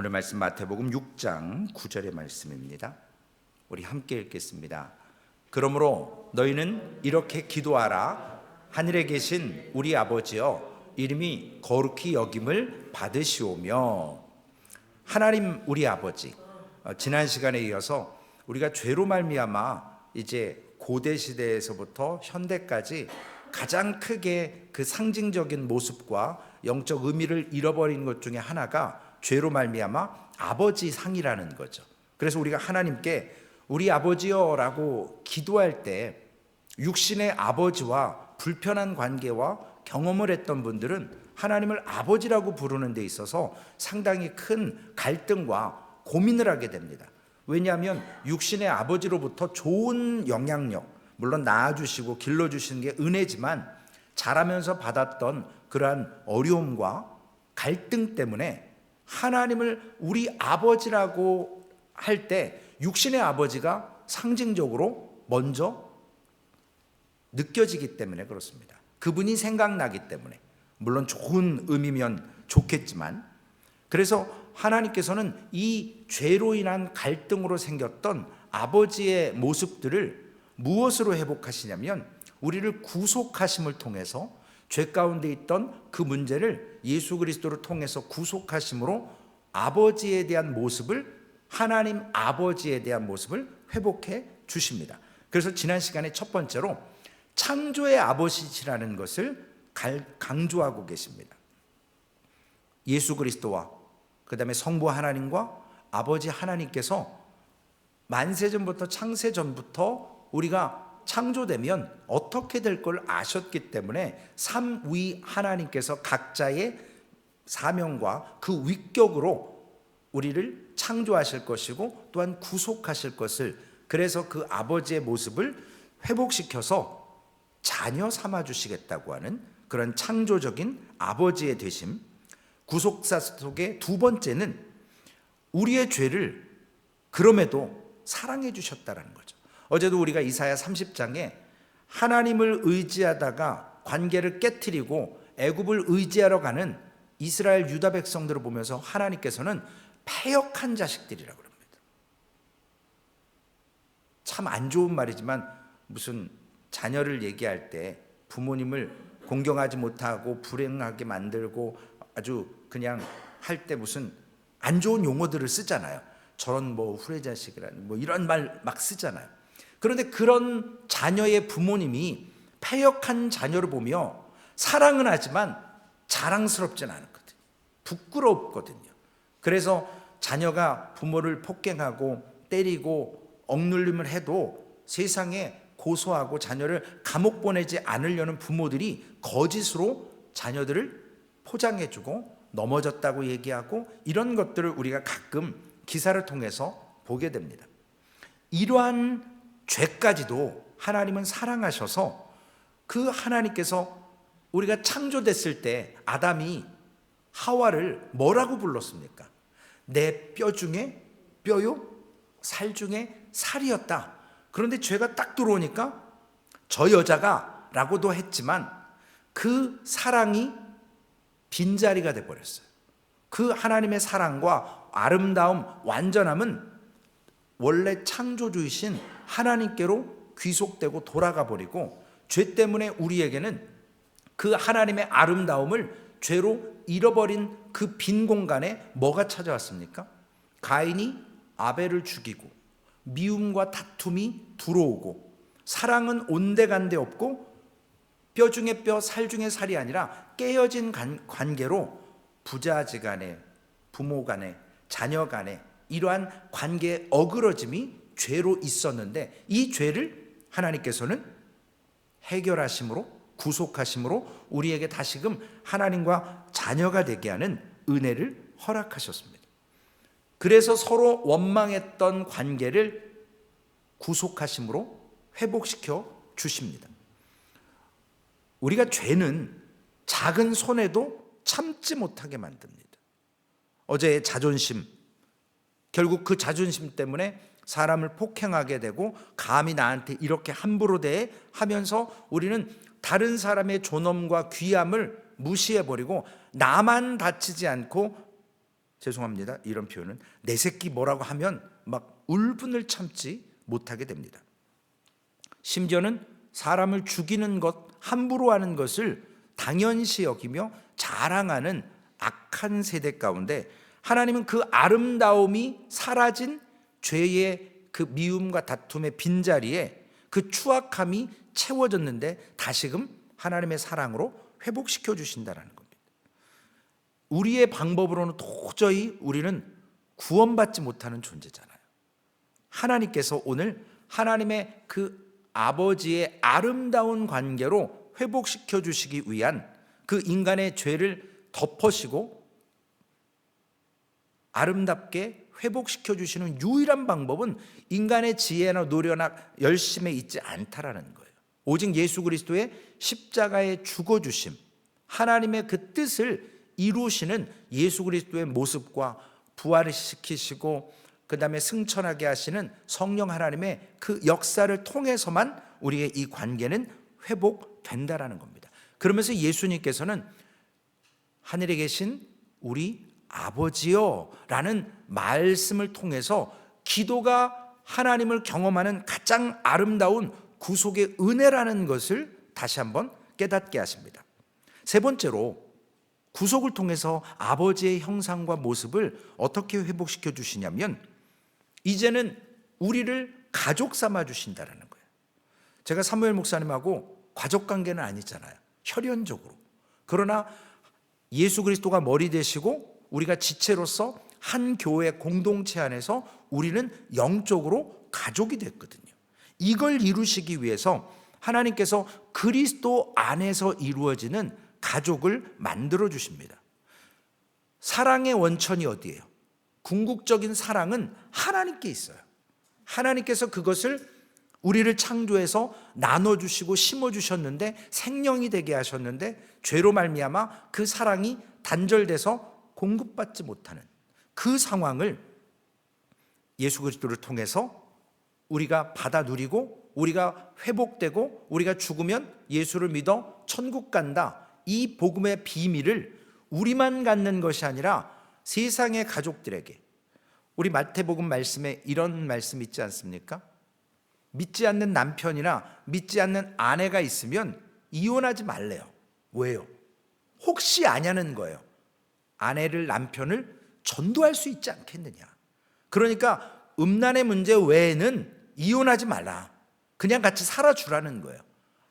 오늘 말씀 마태복음 6장 9절의 말씀입니다. 우리 함께 읽겠습니다. 그러므로 너희는 이렇게 기도하라. 하늘에 계신 우리 아버지여, 이름이 거룩히 여김을 받으시오며. 하나님 우리 아버지, 지난 시간에 이어서 우리가 죄로 말미암아 이제 고대 시대에서부터 현대까지 가장 크게 그 상징적인 모습과 영적 의미를 잃어버린 것 중에 하나가 죄로 말미암아 아버지 상이라는 거죠. 그래서 우리가 하나님께 우리 아버지여라고 기도할 때 육신의 아버지와 불편한 관계와 경험을 했던 분들은 하나님을 아버지라고 부르는 데 있어서 상당히 큰 갈등과 고민을 하게 됩니다. 왜냐하면 육신의 아버지로부터 좋은 영향력, 물론 낳아주시고 길러주시는 게 은혜지만 자라면서 받았던 그러한 어려움과 갈등 때문에 하나님을 우리 아버지라고 할 때 육신의 아버지가 상징적으로 먼저 느껴지기 때문에 그렇습니다. 그분이 생각나기 때문에, 물론 좋은 의미면 좋겠지만, 그래서 하나님께서는 이 죄로 인한 갈등으로 생겼던 아버지의 모습들을 무엇으로 회복하시냐면 우리를 구속하심을 통해서 죄 가운데 있던 그 문제를 예수 그리스도를 통해서 구속하심으로 아버지에 대한 모습을, 하나님 아버지에 대한 모습을 회복해 주십니다. 그래서 지난 시간에 첫 번째로 창조의 아버지시라는 것을 강조하고 계십니다. 예수 그리스도와 그 다음에 성부 하나님과 아버지 하나님께서 만세전부터 창세전부터 우리가 창조되면 어떻게 될 걸 아셨기 때문에 삼위 하나님께서 각자의 사명과 그 위격으로 우리를 창조하실 것이고 또한 구속하실 것을, 그래서 그 아버지의 모습을 회복시켜서 자녀 삼아 주시겠다고 하는 그런 창조적인 아버지의 되심. 구속사 속의 두 번째는 우리의 죄를 그럼에도 사랑해 주셨다는 거죠. 어제도 우리가 이사야 30장에 하나님을 의지하다가 관계를 깨트리고 애굽을 의지하러 가는 이스라엘 유다 백성들을 보면서 하나님께서는 패역한 자식들이라고 합니다. 참 안 좋은 말이지만 무슨 자녀를 얘기할 때 부모님을 공경하지 못하고 불행하게 만들고 아주 그냥 할 때 무슨 안 좋은 용어들을 쓰잖아요. 저런 뭐 후레자식이라는 뭐 이런 말 막 쓰잖아요. 그런데 그런 자녀의 부모님이 패역한 자녀를 보며 사랑은 하지만 자랑스럽지는 않거든요. 부끄럽거든요. 그래서 자녀가 부모를 폭행하고 때리고 억눌림을 해도 세상에 고소하고 자녀를 감옥 보내지 않으려는 부모들이 거짓으로 자녀들을 포장해주고 넘어졌다고 얘기하고 이런 것들을 우리가 가끔 기사를 통해서 보게 됩니다. 이러한 죄까지도 하나님은 사랑하셔서 그 하나님께서 우리가 창조됐을 때 아담이 하와를 뭐라고 불렀습니까? 내 뼈 중에 뼈요, 살 중에 살이었다. 그런데 죄가 딱 들어오니까 저 여자가 라고도 했지만 그 사랑이 빈자리가 돼버렸어요. 그 하나님의 사랑과 아름다움, 완전함은 원래 창조주이신 하나님께로 귀속되고 돌아가 버리고, 죄 때문에 우리에게는 그 하나님의 아름다움을 죄로 잃어버린 그 빈 공간에 뭐가 찾아왔습니까? 가인이 아벨을 죽이고 미움과 다툼이 들어오고, 사랑은 온데간데 없고 뼈 중에 뼈, 살 중에 살이 아니라 깨어진 관계로 부자지간에, 부모 간에, 자녀 간에 이러한 관계의 어그러짐이 죄로 있었는데, 이 죄를 하나님께서는 해결하심으로, 구속하심으로 우리에게 다시금 하나님과 자녀가 되게 하는 은혜를 허락하셨습니다. 그래서 서로 원망했던 관계를 구속하심으로 회복시켜 주십니다. 우리가 죄는 작은 손해도 참지 못하게 만듭니다. 어제의 자존심, 결국 그 자존심 때문에 사람을 폭행하게 되고 감히 나한테 이렇게 함부로 대해 하면서 우리는 다른 사람의 존엄과 귀함을 무시해버리고 나만 다치지 않고 죄송합니다, 이런 표현은, 내 새끼 뭐라고 하면 막 울분을 참지 못하게 됩니다. 심지어는 사람을 죽이는 것, 함부로 하는 것을 당연시 여기며 자랑하는 악한 세대 가운데 하나님은 그 아름다움이 사라진 죄의 그 미움과 다툼의 빈자리에 그 추악함이 채워졌는데 다시금 하나님의 사랑으로 회복시켜 주신다는 겁니다. 우리의 방법으로는 도저히 우리는 구원받지 못하는 존재잖아요. 하나님께서 오늘 하나님의 그 아버지의 아름다운 관계로 회복시켜 주시기 위한 그 인간의 죄를 덮으시고 아름답게 회복시켜 주시는 유일한 방법은 인간의 지혜나 노력이나 열심에 있지 않다라는 거예요. 오직 예수 그리스도의 십자가의 죽어주심, 하나님의 그 뜻을 이루시는 예수 그리스도의 모습과 부활을 시키시고 그 다음에 승천하게 하시는 성령 하나님의 그 역사를 통해서만 우리의 이 관계는 회복된다라는 겁니다. 그러면서 예수님께서는 하늘에 계신 우리 아버지요 라는 말씀을 통해서 기도가 하나님을 경험하는 가장 아름다운 구속의 은혜라는 것을 다시 한번 깨닫게 하십니다. 세 번째로, 구속을 통해서 아버지의 형상과 모습을 어떻게 회복시켜 주시냐면 이제는 우리를 가족 삼아 주신다는 거예요. 제가 사무엘 목사님하고 가족 관계는 아니잖아요, 혈연적으로. 그러나 예수 그리스도가 머리 되시고 우리가 지체로서 한 교회 공동체 안에서 우리는 영적으로 가족이 됐거든요. 이걸 이루시기 위해서 하나님께서 그리스도 안에서 이루어지는 가족을 만들어 주십니다. 사랑의 원천이 어디예요? 궁극적인 사랑은 하나님께 있어요. 하나님께서 그것을 우리를 창조해서 나눠주시고 심어주셨는데 생명이 되게 하셨는데 죄로 말미암아 그 사랑이 단절돼서 공급받지 못하는 그 상황을 예수 그리스도를 통해서 우리가 받아 누리고 우리가 회복되고 우리가 죽으면 예수를 믿어 천국 간다, 이 복음의 비밀을 우리만 갖는 것이 아니라 세상의 가족들에게, 우리 마태복음 말씀에 이런 말씀 있지 않습니까? 믿지 않는 남편이나 믿지 않는 아내가 있으면 이혼하지 말래요. 왜요? 혹시 아냐는 거예요. 아내를, 남편을 전도할 수 있지 않겠느냐. 그러니까 음란의 문제 외에는 이혼하지 말라, 그냥 같이 살아주라는 거예요.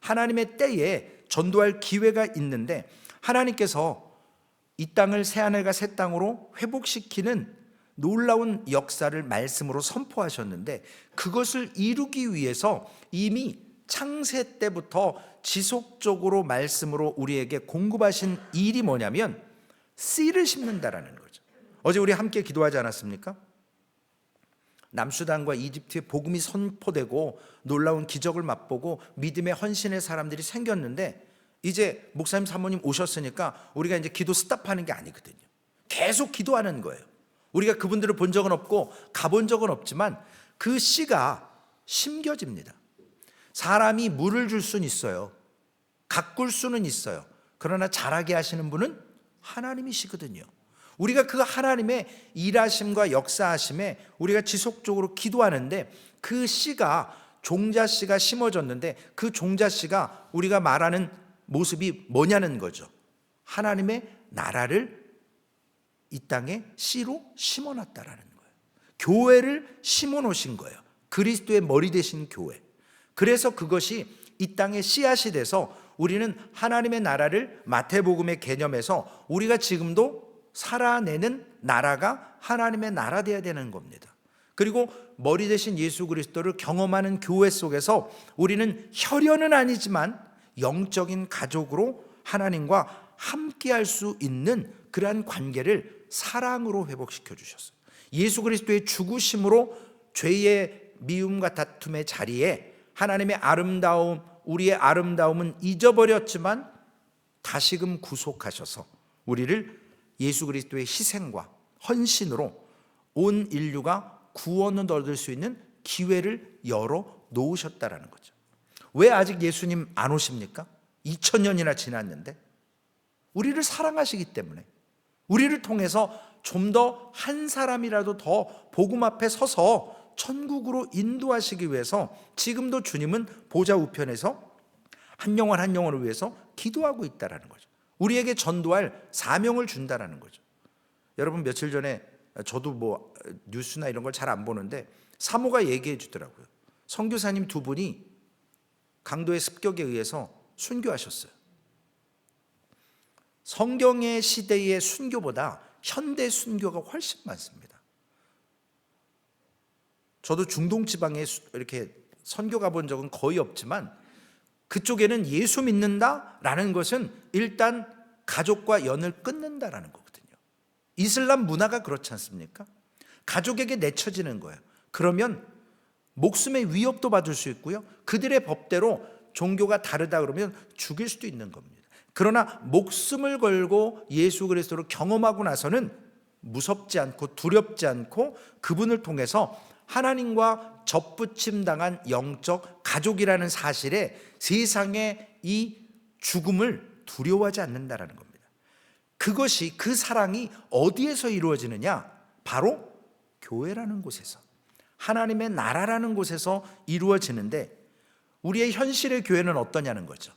하나님의 때에 전도할 기회가 있는데 하나님께서 이 땅을 새하늘과 새 땅으로 회복시키는 놀라운 역사를 말씀으로 선포하셨는데 그것을 이루기 위해서 이미 창세 때부터 지속적으로 말씀으로 우리에게 공급하신 일이 뭐냐면 씨를 심는다라는 거죠. 어제 우리 함께 기도하지 않았습니까? 남수단과 이집트에 복음이 선포되고 놀라운 기적을 맛보고 믿음의 헌신의 사람들이 생겼는데 이제 목사님 사모님 오셨으니까 우리가 이제 기도 스탑하는 게 아니거든요. 계속 기도하는 거예요. 우리가 그분들을 본 적은 없고 가본 적은 없지만 그 씨가 심겨집니다. 사람이 물을 줄 수는 있어요, 가꿀 수는 있어요. 그러나 자라게 하시는 분은 하나님이시거든요. 우리가 그 하나님의 일하심과 역사하심에 우리가 지속적으로 기도하는데 그 씨가, 종자씨가 심어졌는데 그 종자씨가 우리가 말하는 모습이 뭐냐는 거죠. 하나님의 나라를 이 땅에 씨로 심어놨다라는 거예요. 교회를 심어놓으신 거예요. 그리스도의 머리 되신 교회. 그래서 그것이 이 땅에 씨앗이 돼서 우리는 하나님의 나라를 마태복음의 개념에서 우리가 지금도 살아내는 나라가 하나님의 나라 되어야 되는 겁니다. 그리고 머리 되신 예수 그리스도를 경험하는 교회 속에서 우리는 혈연은 아니지만 영적인 가족으로 하나님과 함께할 수 있는 그러한 관계를 사랑으로 회복시켜 주셨어요. 예수 그리스도의 죽으심으로 죄의 미움과 다툼의 자리에 하나님의 아름다움, 우리의 아름다움은 잊어버렸지만 다시금 구속하셔서 우리를 예수 그리스도의 희생과 헌신으로 온 인류가 구원을 얻을 수 있는 기회를 열어 놓으셨다라는 거죠. 왜 아직 예수님 안 오십니까? 2000년이나 지났는데 우리를 사랑하시기 때문에, 우리를 통해서 좀 더 한 사람이라도 더 복음 앞에 서서 천국으로 인도하시기 위해서 지금도 주님은 보좌 우편에서 한 영혼 한 영혼을 위해서 기도하고 있다라는 거죠. 우리에게 전도할 사명을 준다라는 거죠. 여러분, 며칠 전에 저도 뭐 뉴스나 이런 걸 잘 안 보는데 사모가 얘기해 주더라고요. 선교사님 두 분이 강도의 습격에 의해서 순교하셨어요. 성경의 시대의 순교보다 현대 순교가 훨씬 많습니다. 저도 중동 지방에 이렇게 선교 가본 적은 거의 없지만 그쪽에는 예수 믿는다라는 것은 일단 가족과 연을 끊는다라는 거거든요. 이슬람 문화가 그렇지 않습니까? 가족에게 내쳐지는 거예요. 그러면 목숨의 위협도 받을 수 있고요. 그들의 법대로 종교가 다르다 그러면 죽일 수도 있는 겁니다. 그러나 목숨을 걸고 예수 그리스도를 경험하고 나서는 무섭지 않고 두렵지 않고 그분을 통해서 하나님과 접붙임 당한 영적 가족이라는 사실에 세상의 이 죽음을 두려워하지 않는다라는 겁니다. 그것이, 그 사랑이 어디에서 이루어지느냐? 바로 교회라는 곳에서, 하나님의 나라라는 곳에서 이루어지는데, 우리의 현실의 교회는 어떠냐는 거죠.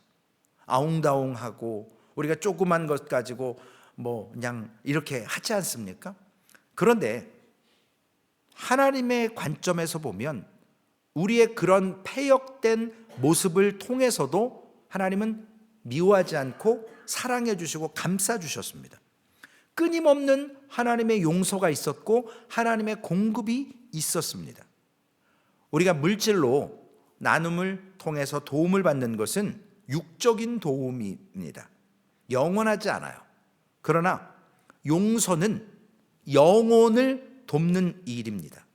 아웅다웅하고 우리가 조그만 것 가지고 뭐 그냥 이렇게 하지 않습니까? 그런데 하나님의 관점에서 보면 우리의 그런 패역된 모습을 통해서도 하나님은 미워하지 않고 사랑해 주시고 감싸 주셨습니다. 끊임없는 하나님의 용서가 있었고 하나님의 공급이 있었습니다. 우리가 물질로 나눔을 통해서 도움을 받는 것은 육적인 도움입니다. 영원하지 않아요. 그러나 용서는 영혼을 돕는 일입니다.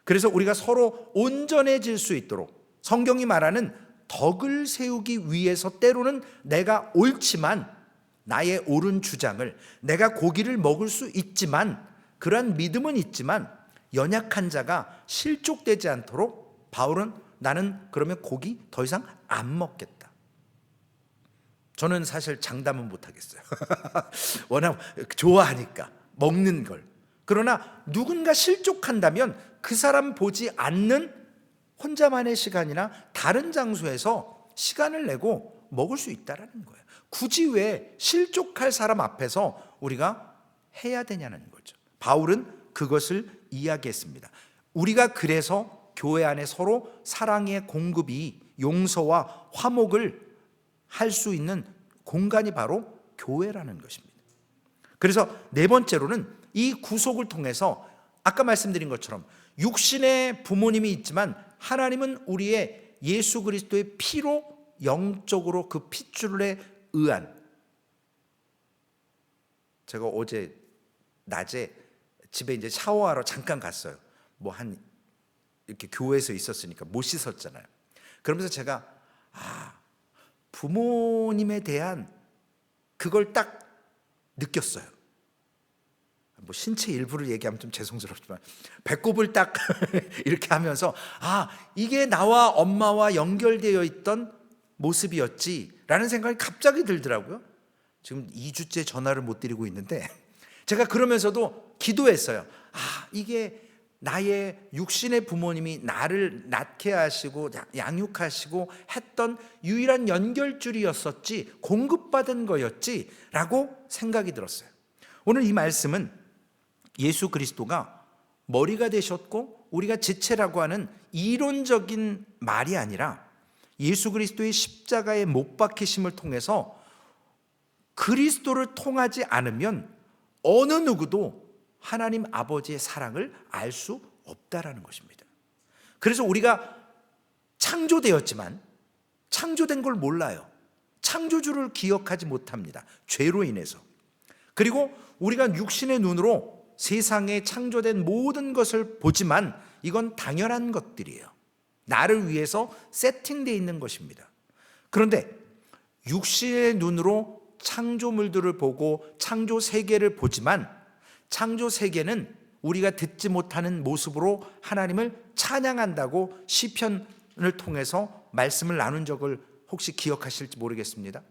그래서 우리가 서로 온전해질 수 있도록 성경이 말하는 덕을 세우기 위해서 때로는 내가 옳지만 나의 옳은 주장을, 내가 고기를 먹을 수 있지만, 그러한 믿음은 있지만 연약한 자가 실족되지 않도록 바울은 나는 그러면 고기 더 이상 안 먹겠다. 저는 사실 장담은 못하겠어요. 워낙 좋아하니까 먹는 걸. 그러나 누군가 실족한다면 그 사람 보지 않는 혼자만의 시간이나 다른 장소에서 시간을 내고 먹을 수 있다는 거예요. 굳이 왜 실족할 사람 앞에서 우리가 해야 되냐는 거죠. 바울은 그것을 이야기했습니다. 우리가 그래서 교회 안에 서로 사랑의 공급이, 용서와 화목을 할 수 있는 공간이 바로 교회라는 것입니다. 그래서 네 번째로는 이 구속을 통해서 아까 말씀드린 것처럼 육신의 부모님이 있지만 하나님은 우리의 예수 그리스도의 피로 영적으로 그 핏줄에 의한, 제가 어제 낮에 집에 이제 샤워하러 잠깐 갔어요. 뭐 한 이렇게 교회에서 있었으니까 못 씻었잖아요. 그러면서 제가 부모님에 대한 그걸 딱 느꼈어요. 뭐 신체 일부를 얘기하면 좀 죄송스럽지만 배꼽을 딱 이렇게 하면서 이게 나와 엄마와 연결되어 있던 모습이었지라는 생각이 갑자기 들더라고요. 지금 2주째 전화를 못 드리고 있는데 제가 그러면서도 기도했어요. 이게 나의 육신의 부모님이 나를 낳게 하시고 양육하시고 했던 유일한 연결줄이었었지, 공급받은 거였지 라고 생각이 들었어요. 오늘 이 말씀은 예수 그리스도가 머리가 되셨고 우리가 지체라고 하는 이론적인 말이 아니라 예수 그리스도의 십자가의 못 박히심을 통해서 그리스도를 통하지 않으면 어느 누구도 하나님 아버지의 사랑을 알 수 없다라는 것입니다. 그래서 우리가 창조되었지만 창조된 걸 몰라요. 창조주를 기억하지 못합니다. 죄로 인해서. 그리고 우리가 육신의 눈으로 세상에 창조된 모든 것을 보지만 이건 당연한 것들이에요. 나를 위해서 세팅되어 있는 것입니다. 그런데 육신의 눈으로 창조물들을 보고 창조 세계를 보지만 창조 세계는 우리가 듣지 못하는 모습으로 하나님을 찬양한다고 시편을 통해서 말씀을 나눈 적을 혹시 기억하실지 모르겠습니다.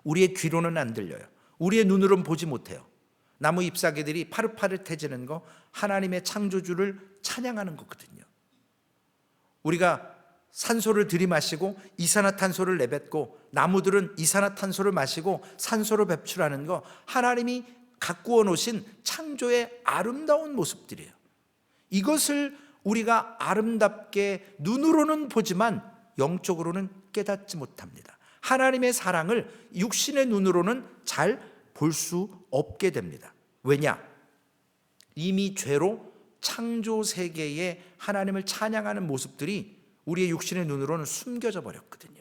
우리의 귀로는 안 들려요. 우리의 눈으로는 보지 못해요. 나무 잎사귀들이 파릇파릇해지는 거 하나님의 창조주를 찬양하는 거거든요. 우리가 산소를 들이마시고 이산화탄소를 내뱉고 나무들은 이산화탄소를 마시고 산소를 배출하는 거 하나님이 가꾸어 놓으신 창조의 아름다운 모습들이에요. 이것을 우리가 아름답게 눈으로는 보지만 영적으로는 깨닫지 못합니다. 하나님의 사랑을 육신의 눈으로는 잘 볼 수 없게 됩니다. 왜냐? 이미 죄로 창조 세계에 하나님을 찬양하는 모습들이 우리의 육신의 눈으로는 숨겨져 버렸거든요.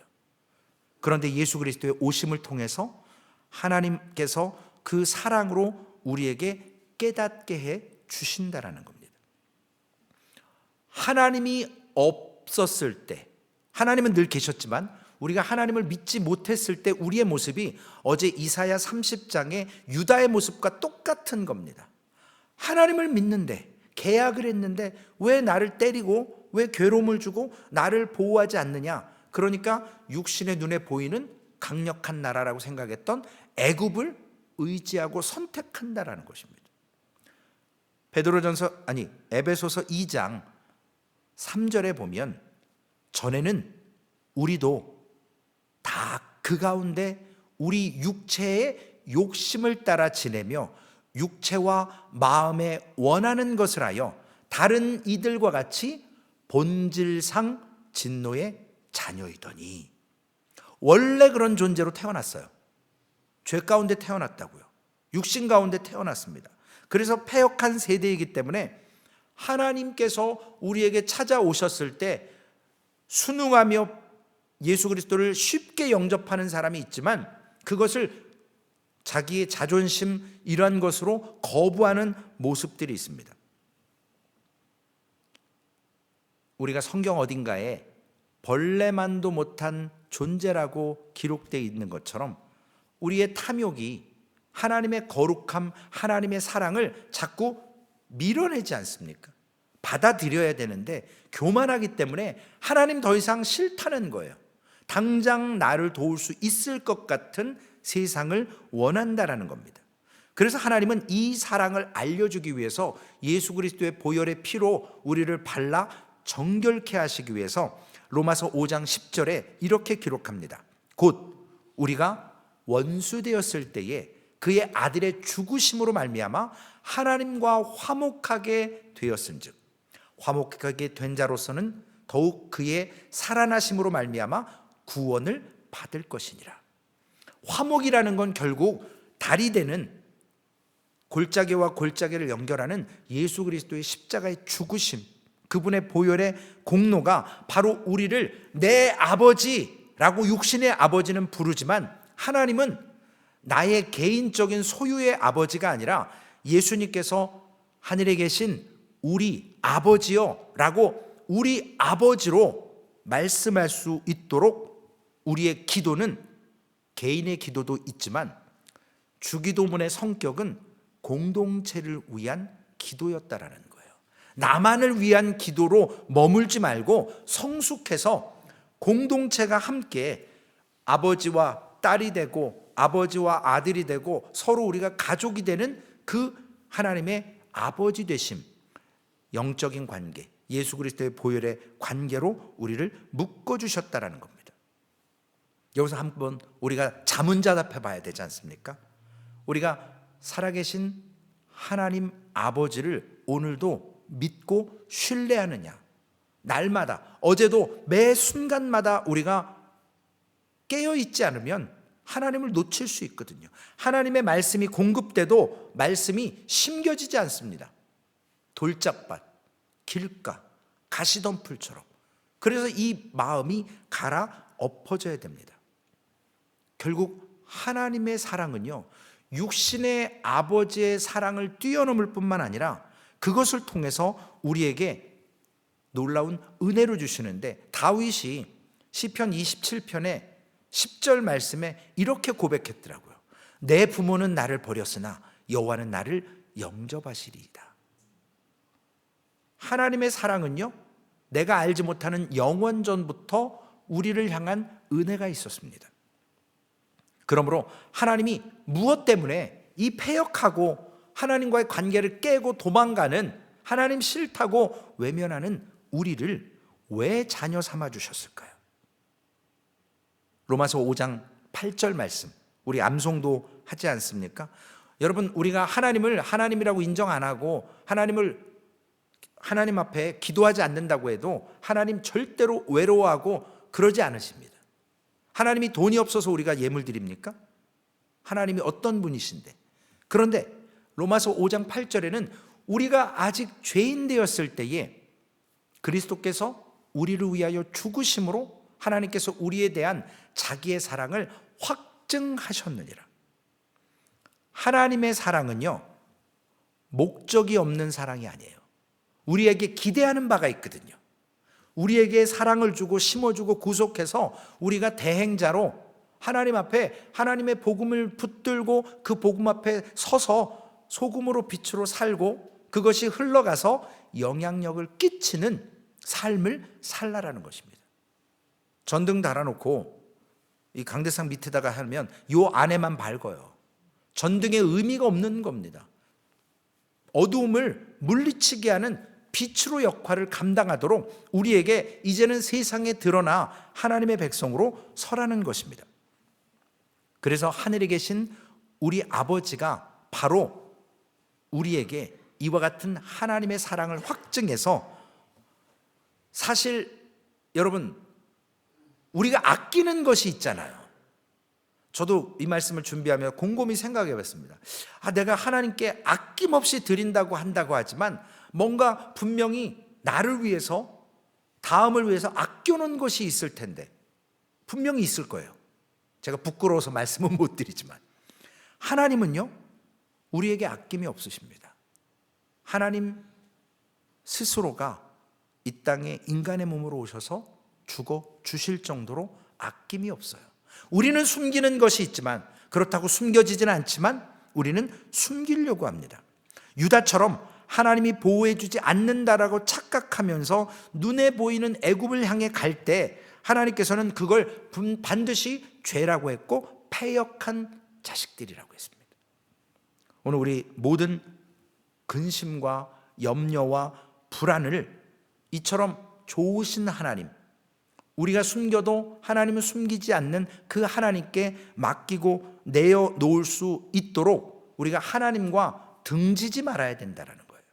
그런데 예수 그리스도의 오심을 통해서 하나님께서 그 사랑으로 우리에게 깨닫게 해 주신다라는 겁니다. 하나님이 없었을 때, 하나님은 늘 계셨지만 우리가 하나님을 믿지 못했을 때 우리의 모습이 어제 이사야 30장의 유다의 모습과 똑같은 겁니다. 하나님을 믿는데, 계약을 했는데 왜 나를 때리고 왜 괴로움을 주고 나를 보호하지 않느냐? 그러니까 육신의 눈에 보이는 강력한 나라라고 생각했던 애굽을 의지하고 선택한다라는 것입니다. 에베소서 2장 3절에 보면 전에는 우리도 다 그 가운데 우리 육체의 욕심을 따라 지내며 육체와 마음에 원하는 것을 하여 다른 이들과 같이 본질상 진노의 자녀이더니, 원래 그런 존재로 태어났어요. 죄 가운데 태어났다고요. 육신 가운데 태어났습니다. 그래서 패역한 세대이기 때문에 하나님께서 우리에게 찾아오셨을 때 순응하며 예수 그리스도를 쉽게 영접하는 사람이 있지만 그것을 자기의 자존심 이러한 것으로 거부하는 모습들이 있습니다. 우리가 성경 어딘가에 벌레만도 못한 존재라고 기록되어 있는 것처럼 우리의 탐욕이 하나님의 거룩함, 하나님의 사랑을 자꾸 밀어내지 않습니까? 받아들여야 되는데 교만하기 때문에 하나님 더 이상 싫다는 거예요. 당장 나를 도울 수 있을 것 같은 세상을 원한다라는 겁니다. 그래서 하나님은 이 사랑을 알려주기 위해서 예수 그리스도의 보혈의 피로 우리를 발라 정결케 하시기 위해서 로마서 5장 10절에 이렇게 기록합니다. 곧 우리가 원수되었을 때에 그의 아들의 죽으심으로 말미암아 하나님과 화목하게 되었은즉, 화목하게 된 자로서는 더욱 그의 살아나심으로 말미암아 구원을 받을 것이니라. 화목이라는 건 결국 다리 되는 골짜기와 골짜기를 연결하는 예수 그리스도의 십자가의 죽으심, 그분의 보혈의 공로가 바로 우리를 내 아버지라고 육신의 아버지는 부르지만 하나님은 나의 개인적인 소유의 아버지가 아니라 예수님께서 하늘에 계신 우리 아버지요 라고 우리 아버지로 말씀할 수 있도록 우리의 기도는 개인의 기도도 있지만 주기도문의 성격은 공동체를 위한 기도였다라는 거예요. 나만을 위한 기도로 머물지 말고 성숙해서 공동체가 함께 아버지와 딸이 되고 아버지와 아들이 되고 서로 우리가 가족이 되는 그 하나님의 아버지 되심, 영적인 관계, 예수 그리스도의 보혈의 관계로 우리를 묶어주셨다라는 겁니다. 여기서 한번 우리가 자문자답해 봐야 되지 않습니까? 우리가 살아계신 하나님 아버지를 오늘도 믿고 신뢰하느냐? 날마다, 어제도 매 순간마다 우리가 깨어있지 않으면 하나님을 놓칠 수 있거든요. 하나님의 말씀이 공급돼도 말씀이 심겨지지 않습니다. 돌짝밭, 길가, 가시덤불처럼. 그래서 이 마음이 갈아 엎어져야 됩니다. 결국 하나님의 사랑은요, 육신의 아버지의 사랑을 뛰어넘을 뿐만 아니라 그것을 통해서 우리에게 놀라운 은혜를 주시는데, 다윗이 시편 27편에 10절 말씀에 이렇게 고백했더라고요. 내 부모는 나를 버렸으나 여호와는 나를 영접하시리이다. 하나님의 사랑은요, 내가 알지 못하는 영원전부터 우리를 향한 은혜가 있었습니다. 그러므로 하나님이 무엇 때문에 이 패역하고 하나님과의 관계를 깨고 도망가는, 하나님 싫다고 외면하는 우리를 왜 자녀 삼아 주셨을까요? 로마서 5장 8절 말씀, 우리 암송도 하지 않습니까? 여러분, 우리가 하나님을 하나님이라고 인정 안 하고 하나님 앞에 기도하지 않는다고 해도 하나님 절대로 외로워하고 그러지 않으십니다. 하나님이 돈이 없어서 우리가 예물 드립니까? 하나님이 어떤 분이신데. 그런데 로마서 5장 8절에는 우리가 아직 죄인 되었을 때에 그리스도께서 우리를 위하여 죽으심으로 하나님께서 우리에 대한 자기의 사랑을 확증하셨느니라. 하나님의 사랑은요, 목적이 없는 사랑이 아니에요. 우리에게 기대하는 바가 있거든요. 우리에게 사랑을 주고 심어주고 구속해서 우리가 대행자로 하나님 앞에 하나님의 복음을 붙들고 그 복음 앞에 서서 소금으로 빛으로 살고 그것이 흘러가서 영향력을 끼치는 삶을 살라라는 것입니다. 전등 달아놓고 이 강대상 밑에다가 하면 요 안에만 밝아요. 전등의 의미가 없는 겁니다. 어두움을 물리치게 하는 빛으로 역할을 감당하도록 우리에게 이제는 세상에 드러나 하나님의 백성으로 서라는 것입니다. 그래서 하늘에 계신 우리 아버지가 바로 우리에게 이와 같은 하나님의 사랑을 확증해서, 사실 여러분, 우리가 아끼는 것이 있잖아요. 저도 이 말씀을 준비하며 곰곰이 생각해 봤습니다. 내가 하나님께 아낌없이 드린다고 한다고 하지만 뭔가 분명히 나를 위해서, 다음을 위해서 아껴놓은 것이 있을 텐데, 분명히 있을 거예요. 제가 부끄러워서 말씀은 못 드리지만 하나님은요, 우리에게 아낌이 없으십니다. 하나님 스스로가 이 땅에 인간의 몸으로 오셔서 죽어 주실 정도로 아낌이 없어요. 우리는 숨기는 것이 있지만, 그렇다고 숨겨지지는 않지만 우리는 숨기려고 합니다. 유다처럼 하나님이 보호해 주지 않는다라고 착각하면서 눈에 보이는 애굽을 향해 갈 때 하나님께서는 그걸 반드시 죄라고 했고 패역한 자식들이라고 했습니다. 오늘 우리 모든 근심과 염려와 불안을 이처럼 좋으신 하나님, 우리가 숨겨도 하나님은 숨기지 않는 그 하나님께 맡기고 내어놓을 수 있도록 우리가 하나님과 등지지 말아야 된다는 거예요.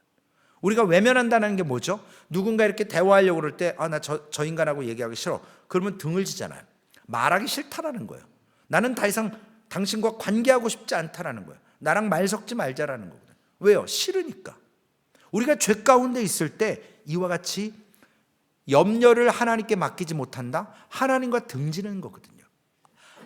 우리가 외면한다는 게 뭐죠? 누군가 이렇게 대화하려고 그럴 때 나 저 인간하고 얘기하기 싫어. 그러면 등을 지잖아요. 말하기 싫다라는 거예요. 나는 더 이상 당신과 관계하고 싶지 않다라는 거예요. 나랑 말 섞지 말자라는 거거든요. 왜요? 싫으니까. 우리가 죄 가운데 있을 때 이와 같이 염려를 하나님께 맡기지 못한다? 하나님과 등지는 거거든요.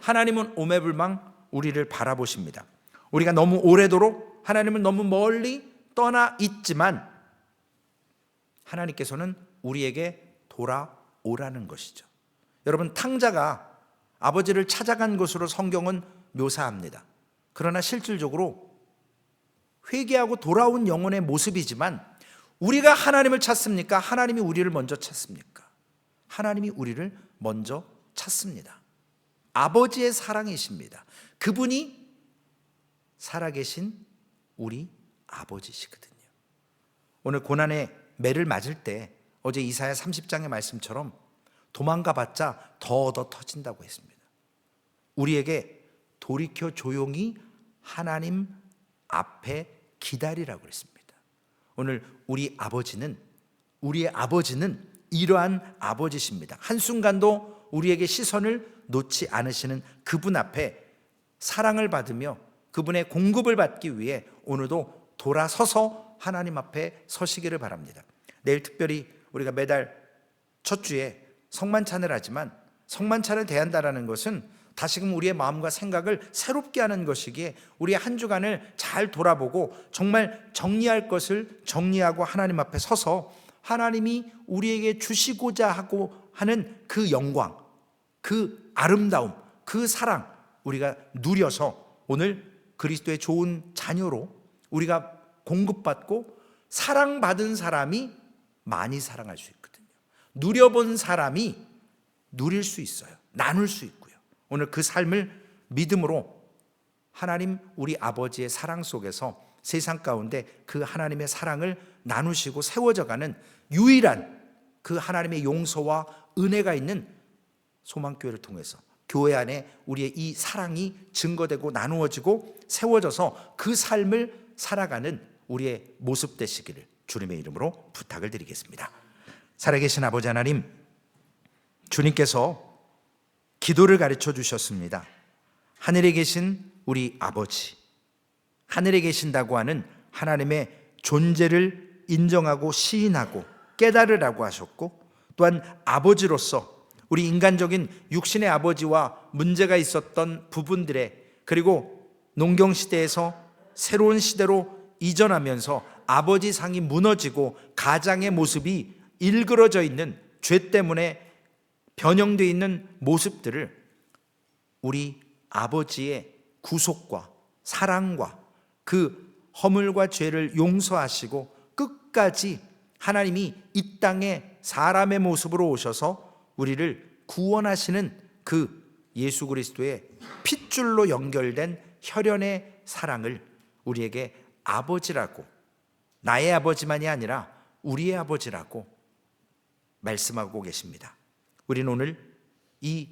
하나님은 오매불망 우리를 바라보십니다. 우리가 너무 오래도록 하나님은 너무 멀리 떠나 있지만 하나님께서는 우리에게 돌아오라는 것이죠. 여러분, 탕자가 아버지를 찾아간 것으로 성경은 묘사합니다. 그러나 실질적으로 회개하고 돌아온 영혼의 모습이지만, 우리가 하나님을 찾습니까? 하나님이 우리를 먼저 찾습니까? 하나님이 우리를 먼저 찾습니다. 아버지의 사랑이십니다. 그분이 살아계신 우리 아버지시거든요. 오늘 고난의 매를 맞을 때 어제 이사야 30장의 말씀처럼 도망가봤자 더 얻어 터진다고 했습니다. 우리에게 돌이켜 조용히 하나님 앞에 기다리라고 했습니다. 오늘 우리의 아버지는 이러한 아버지십니다. 한순간도 우리에게 시선을 놓지 않으시는 그분 앞에 사랑을 받으며 그분의 공급을 받기 위해 오늘도 돌아서서 하나님 앞에 서시기를 바랍니다. 내일 특별히 우리가 매달 첫 주에 성만찬을 하지만, 성만찬을 대한다라는 것은 다시금 우리의 마음과 생각을 새롭게 하는 것이기에 우리의 한 주간을 잘 돌아보고 정말 정리할 것을 정리하고 하나님 앞에 서서 하나님이 우리에게 주시고자 하고 하는 그 영광, 그 아름다움, 그 사랑 우리가 누려서 오늘 그리스도의 좋은 자녀로 우리가 공급받고 사랑받은 사람이 많이 사랑할 수 있거든요. 누려본 사람이 누릴 수 있어요. 나눌 수 있고요. 오늘 그 삶을 믿음으로 하나님 우리 아버지의 사랑 속에서 세상 가운데 그 하나님의 사랑을 나누시고 세워져가는 유일한 그 하나님의 용서와 은혜가 있는 소망교회를 통해서 교회 안에 우리의 이 사랑이 증거되고 나누어지고 세워져서 그 삶을 살아가는 우리의 모습 되시기를 주님의 이름으로 부탁을 드리겠습니다. 살아계신 아버지 하나님, 주님께서 기도를 가르쳐 주셨습니다. 하늘에 계신 우리 아버지, 하늘에 계신다고 하는 하나님의 존재를 인정하고 시인하고 깨달으라고 하셨고, 또한 아버지로서 우리 인간적인 육신의 아버지와 문제가 있었던 부분들에, 그리고 농경시대에서 새로운 시대로 이전하면서 아버지 상이 무너지고 가장의 모습이 일그러져 있는 죄 때문에 변형되어 있는 모습들을 우리 아버지의 구속과 사랑과 그 허물과 죄를 용서하시고 끝까지 하나님이 이 땅에 사람의 모습으로 오셔서 우리를 구원하시는 그 예수 그리스도의 핏줄로 연결된 혈연의 사랑을 우리에게 아버지라고, 나의 아버지만이 아니라 우리의 아버지라고 말씀하고 계십니다. 우리는 오늘 이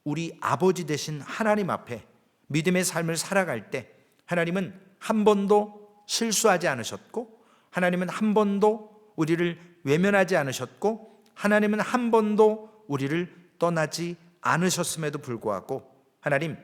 우리 아버지 되신 하나님 앞에 믿음의 삶을 살아갈 때 하나님은 한 번도 실수하지 않으셨고, 하나님은 한 번도 우리를 외면하지 않으셨고, 하나님은 한 번도 우리를 떠나지 않으셨음에도 불구하고 하나님,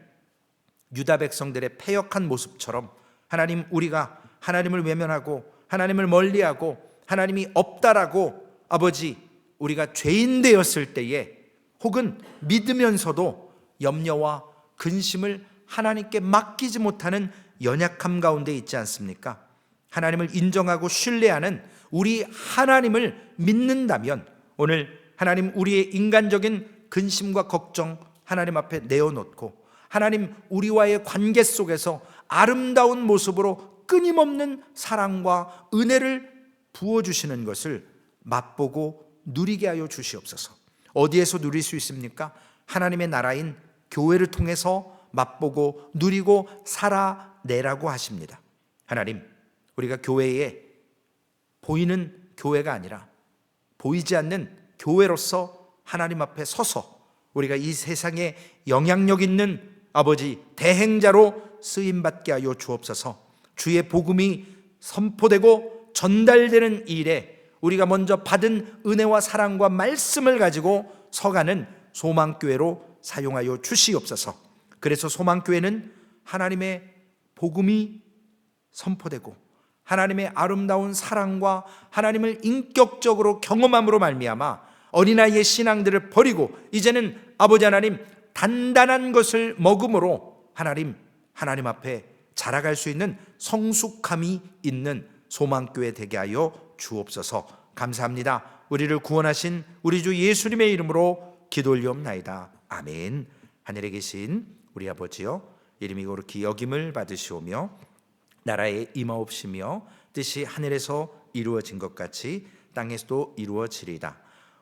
유다 백성들의 패역한 모습처럼 하나님, 우리가 하나님을 외면하고 하나님을 멀리하고 하나님이 없다라고 아버지, 우리가 죄인 되었을 때에 혹은 믿으면서도 염려와 근심을 하나님께 맡기지 못하는 연약함 가운데 있지 않습니까? 하나님을 인정하고 신뢰하는 우리 하나님을 믿는다면 오늘 하나님, 우리의 인간적인 근심과 걱정 하나님 앞에 내어놓고 하나님, 우리와의 관계 속에서 아름다운 모습으로 끊임없는 사랑과 은혜를 부어주시는 것을 맛보고 누리게 하여 주시옵소서. 어디에서 누릴 수 있습니까? 하나님의 나라인 교회를 통해서 맛보고 누리고 살아내라고 하십니다. 하나님, 우리가 교회에 보이는 교회가 아니라 보이지 않는 교회로서 하나님 앞에 서서 우리가 이 세상에 영향력 있는 아버지 대행자로 쓰임받게 하여 주옵소서. 주의 복음이 선포되고 전달되는 일에 우리가 먼저 받은 은혜와 사랑과 말씀을 가지고 서가는 소망교회로 사용하여 주시옵소서. 그래서 소망교회는 하나님의 복음이 선포되고 하나님의 아름다운 사랑과 하나님을 인격적으로 경험함으로 말미암아 어린아이의 신앙들을 버리고 이제는 아버지 하나님, 단단한 것을 먹음으로 하나님 앞에 자라갈 수 있는 성숙함이 있는 소망교회 되게 하여 주옵소서. 감사합니다. 우리를 구원하신 우리 주 예수님의 이름으로 기도 올리옵나이다. 아멘. 하늘에 계신 우리 아버지여, 이름이 거룩히 여김을 받으시오며 나라에 임하옵시며 뜻이 하늘에서 이루어진 것 같이 땅에서도 이루어지리이다.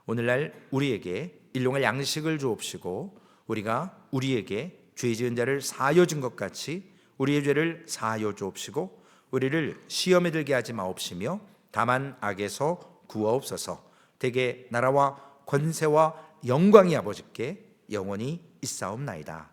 오늘날 우리에게 일용할 양식을 주옵시고 우리가 우리에게 죄 지은 자를 사하여 준 것 같이 우리의 죄를 사하여 주옵시고 우리를 시험에 들게 하지 마옵시며 다만 악에서 구하옵소서. 대개 나라와 권세와 영광이 아버지께 영원히 있사옵나이다.